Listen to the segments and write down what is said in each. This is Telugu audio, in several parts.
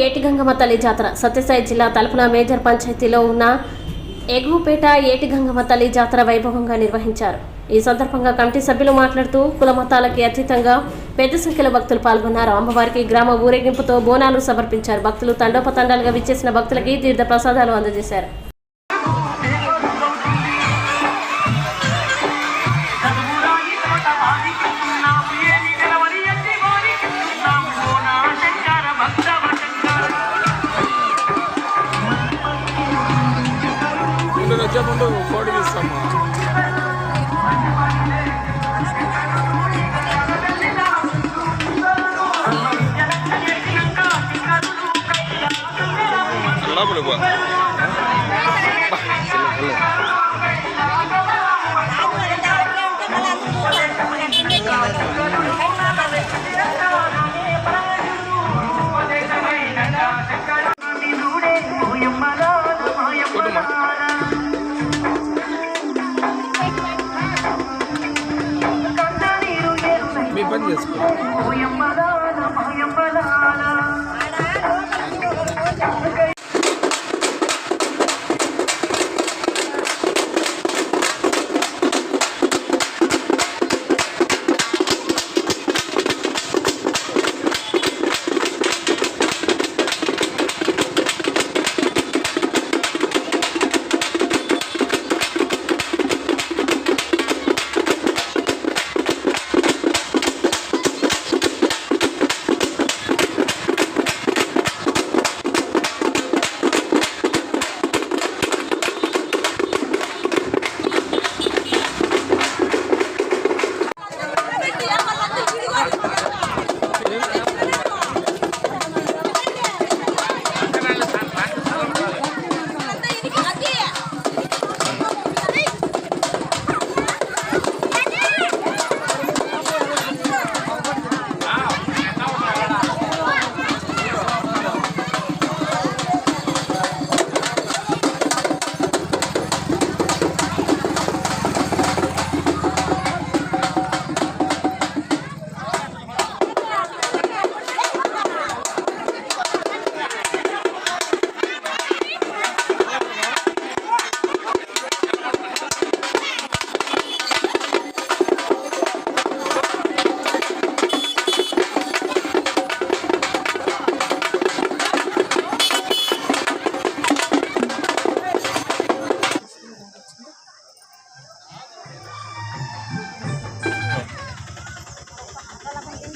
ఏటిగంగమ్మ తల్లి జాతర సత్యసాయి జిల్లా తలుపుల మేజర్ పంచాయతీలో ఉన్న ఎగువపేట ఏటిగంగమ్మ తల్లి జాతర వైభవంగా నిర్వహించారు. ఈ సందర్భంగా కమిటీ సభ్యులు మాట్లాడుతూ కుల మతాలకి అతీతంగా పెద్ద సంఖ్యలో భక్తులు పాల్గొన్నారు. అమ్మవారికి గ్రామ ఊరేగింపుతో బోనాలు సమర్పించారు. భక్తులు తండోపతండాలుగా విచ్చేసిన భక్తులకి తీర్థ ప్రసాదాలు అందజేశారు. ముందు ఫోటో తీస్తామా? మీ పని చేసుకో.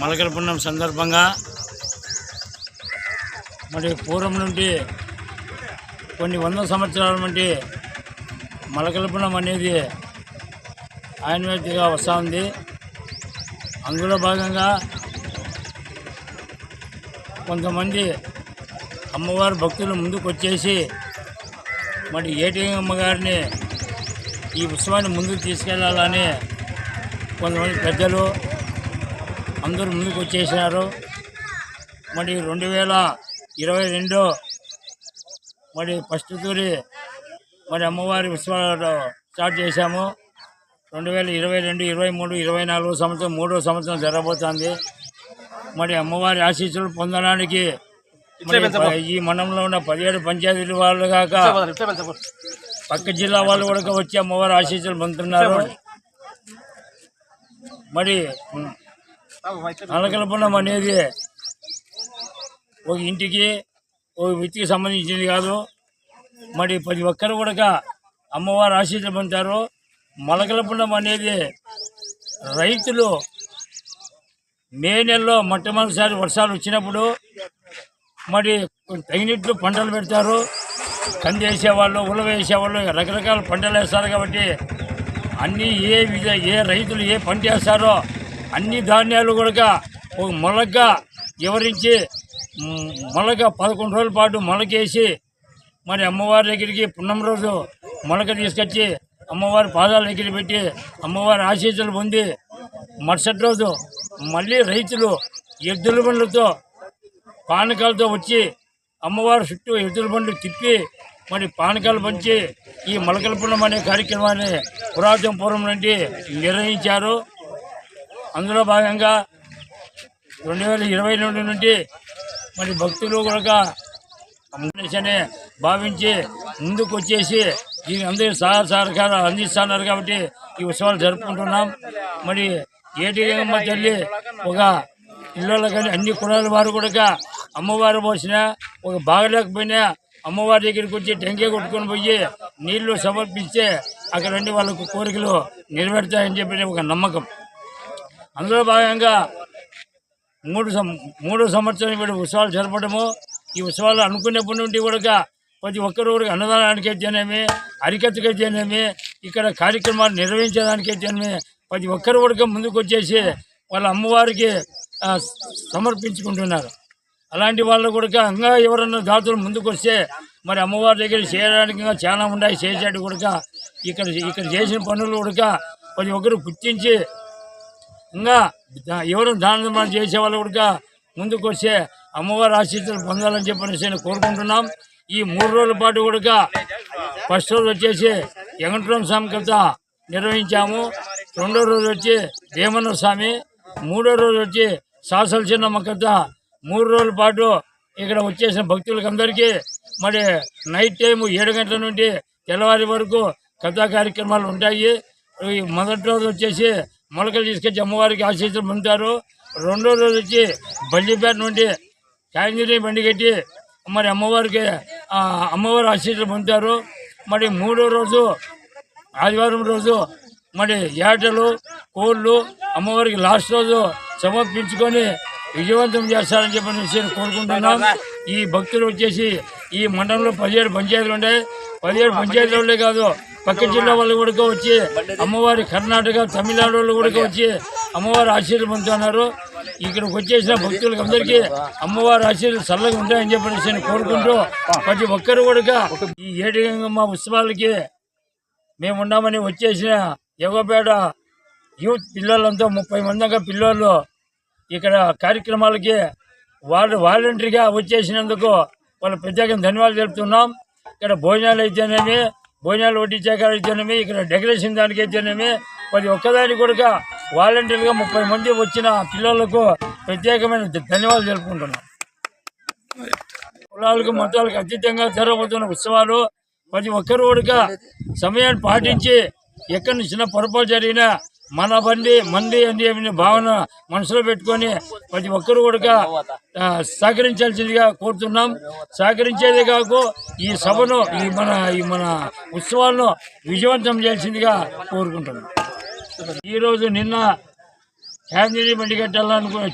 మలకల పున్నం సందర్భంగా మరి పూర్వం నుండి కొన్ని 100 సంవత్సరాల నుండి మలకల పున్నం అనేది ఆనవాయితీగా వస్తూ ఉంది. అందులో భాగంగా కొంతమంది అమ్మవారి భక్తులు ముందుకు వచ్చేసి మరి ఏటిగంగమ్మ గారిని ఈ ఉత్సవాన్ని ముందుకు తీసుకెళ్లాలని కొంతమంది పెద్దలు అందరూ ముందుకు వచ్చేసినారు. మరి 2022 మరి ఫస్ట్ తూరి మరి అమ్మవారి ఉత్సవాలు స్టార్ట్ చేశాము. 2022, 23, 24 సంవత్సరం 3వ సంవత్సరం జరగబోతోంది. మరి అమ్మవారి ఆశీస్సులు పొందడానికి ఈ మండలంలో ఉన్న 17 పంచాయతీల వాళ్ళు కాక పక్క జిల్లా వాళ్ళు కూడా వచ్చి అమ్మవారి ఆశీస్సులు పొందుతున్నారు. మరి మలకల పున్నం అనేది ఒక ఇంటికి ఒక వ్యక్తికి సంబంధించింది కాదు. మరి ప్రతి ఒక్కరు కూడా అమ్మవారు ఆశీస్సులు పొందుతారు. మలకల పున్నం అనేది రైతులు మే నెలలో మొట్టమొదటిసారి వర్షాలు వచ్చినప్పుడు మరి తగినట్లు పంటలు పెడతారు. కంది వేసేవాళ్ళు, ఉలవ వేసేవాళ్ళు రకరకాల పంటలు వేస్తారు. కాబట్టి అన్నీ ఏ రైతులు ఏ పంట వేస్తారో అన్ని ధాన్యాలు కూడా ఒక మొలక వివరించి మొలక 11 రోజుల పాటు మొలకేసి మరి అమ్మవారి దగ్గరికి పున్నం రోజు మొలక తీసుకొచ్చి అమ్మవారి పాదాల దగ్గర పెట్టి అమ్మవారి ఆశీస్సులు పొంది మరుసటి రోజు మళ్ళీ రైతులు ఎద్దుల బండ్లతో పానకాలతో వచ్చి అమ్మవారి చుట్టూ ఎద్దుల బండ్లు తిప్పి మరి పానకాలు పంచి ఈ మలకల పున్నం అనే కార్యక్రమాన్ని పురాతన పూర్వం నుండి నిర్వహించారు. అందులో భాగంగా 2022 నుండి మరి భక్తులు కూడా అనే భావించి ముందుకు వచ్చేసి దీనికి అందరికీ సహకారాలు అందిస్తున్నారు కాబట్టి ఈ ఉత్సవాలు జరుపుకుంటున్నాం. మరి ఏటి గంగమ్మ తల్లి ఒక ఇళ్ళలో కానీ అన్ని కులాల వారు కూడా అమ్మవారు పోసిన ఒక బాగలేకపోయినా అమ్మవారి దగ్గరికి వచ్చి టెంకాయ కొట్టుకొని పోయి నీళ్లు సమర్పిస్తే అక్కడ వాళ్ళకు కోరికలు నెరవేరుతాయని చెప్పి ఒక నమ్మకం. అందులో భాగంగా మూడో సంవత్సరం ఇప్పుడు ఉత్సవాలు జరపడము. ఈ ఉత్సవాలు అనుకునేప్పటి నుండి కూడా ప్రతి ఒక్కరు కూడా అన్నదానానికి అయితేనేమి, అరికట్టుకైతేనేమి, ఇక్కడ కార్యక్రమాలు నిర్వహించడానికైతేనేమి ప్రతి ఒక్కరు కూడా ముందుకు వచ్చేసి వాళ్ళ అమ్మవారికి సమర్పించుకుంటున్నారు. అలాంటి వాళ్ళు కూడా ఇంకా ఎవరన్నా దాతలు ముందుకు వస్తే మరి అమ్మవారి దగ్గర చేయడానికి చాలా ఉన్నాయి. చేసేటి కూడా ఇక్కడ చేసిన పనులు కూడా ప్రతి ఒక్కరు గుర్తించి ఇంకా ఎవరు దాన చేసే వాళ్ళు కూడా ముందుకు వస్తే అమ్మవారి ఆశీస్సులు పొందాలని చెప్పి కోరుకుంటున్నాం. ఈ 3 రోజుల పాటు కూడా ఫస్ట్ రోజు వచ్చేసి వెంకటరమణ స్వామి కథ నిర్వహించాము. 2వ రోజు వచ్చి వేమన్న స్వామి, 3వ రోజు వచ్చి సాసల చిన్నమ్మ కథ. 3 రోజుల పాటు ఇక్కడ వచ్చేసిన భక్తులకు అందరికీ మరి నైట్ టైం 7 గంటల నుండి తెల్లవారి వరకు కథా కార్యక్రమాలు ఉంటాయి. మొదటి రోజు వచ్చేసి మొలకలు తీసుకొచ్చి అమ్మవారికి ఆశీస్సులు పొందుతారు. 2వ రోజు వచ్చి బల్లిపేట నుండి కాంజరీ బండి కట్టి మరి అమ్మవారికి అమ్మవారి ఆశీస్సులు పొందుతారు. మరి 3వ రోజు ఆదివారం రోజు మరి ఏటలు కోళ్ళు అమ్మవారికి లాస్ట్ రోజు సమర్పించుకొని విజయవంతం చేస్తారని చెప్పి కోరుకుంటున్నాం. ఈ భక్తులు వచ్చేసి ఈ మండలంలో 17 పంచాయతీలు ఉన్నాయి. 17 పంచాయతీలే కాదు పక్క జిల్లా వాళ్ళు కూడా వచ్చి అమ్మవారి కర్ణాటక, తమిళనాడు వాళ్ళు కూడా వచ్చి అమ్మవారి ఆశీర్వాదం పొందుతున్నారు. ఇక్కడికి వచ్చేసిన భక్తులకు అందరికీ అమ్మవారి ఆశీర్వాదం చల్లగా ఉంటాయని చెప్పి కోరుకుంటూ ప్రతి ఒక్కరు కూడా ఈ ఏటి గంగమ్మ ఉత్సవాలకి మేము ఉన్నామని వచ్చేసిన యోగపేట యూత్ పిల్లలంతా 30 మంది పిల్లలు ఇక్కడ కార్యక్రమాలకి వాళ్ళు వాలంటరీగా వచ్చేసినందుకు వాళ్ళ ప్రత్యేకంగా ధన్యవాదాలు తెలుపుతున్నాం. ఇక్కడ భోజనాలు అయితేనేమి, భోజనాలు వడ్డించాక అయితేనేమి, ఇక్కడ డెకరేషన్ దానికి అయితేనేమి ప్రతి ఒక్కదానికి కూడా వాలంటీర్గా 30 మంది వచ్చిన పిల్లలకు ప్రత్యేకమైన ధన్యవాదాలు తెలుపుకుంటున్నాం. కులాలకు మతాలకు అతీతంగా జరగబోతున్న ఉత్సవాలు ప్రతి ఒక్కరు కూడా సమయాన్ని పాటించి ఎక్కడి చిన్న పొరపాటు జరిగినా మన మంది అనే భావన మనసులో పెట్టుకొని ప్రతి ఒక్కరు కూడా సహకరించాల్సిందిగా కోరుతున్నాం. సహకరించేదే కాకు ఈ సభను ఈ మన ఉత్సవాలను విజయవంతం చేయాల్సిందిగా కోరుకుంటున్నాం. ఈరోజు నిన్న చాందినీ బండి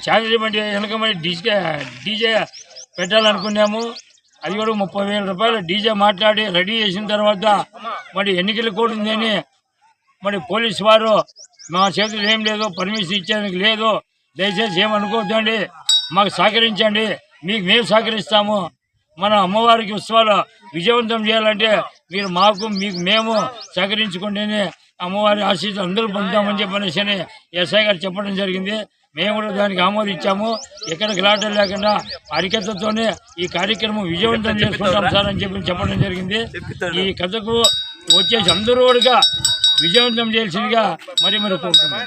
చాందినీ బండి వెనకమని డీజే పెట్టాలనుకున్నాము. అది కూడా 30,000 రూపాయలు డీజే మాట్లాడి రెడీ చేసిన తర్వాత మరి ఎన్నికల కోడ్ ఉందని మరి పోలీసు వారు మా చేతులు ఏం లేదు, పర్మిషన్ ఇచ్చేందుకు లేదు, దయచేసి ఏమనుకోవద్దండి, మాకు సహకరించండి, మీకు మేము సహకరిస్తాము. మన అమ్మవారికి ఉత్సవాలు విజయవంతం చేయాలంటే మీరు మీకు మేము సహకరించుకుంటేనే అమ్మవారి ఆశీస్సులు అందరూ పొందుతామని చెప్పనేసి ఎస్ఐ గారు చెప్పడం జరిగింది. మేము కూడా దానికి ఆమోదించాము. ఎక్కడ గిలాటలు లేకుండా అరికథతోనే ఈ కార్యక్రమం విజయవంతం చేసుకుంటాం సార్ అని చెప్పడం జరిగింది. ఈ కథకు వచ్చేసి అందరూ కూడా విజయవంతం చేయాల్సిందిగా మరి కోరుతున్నాం.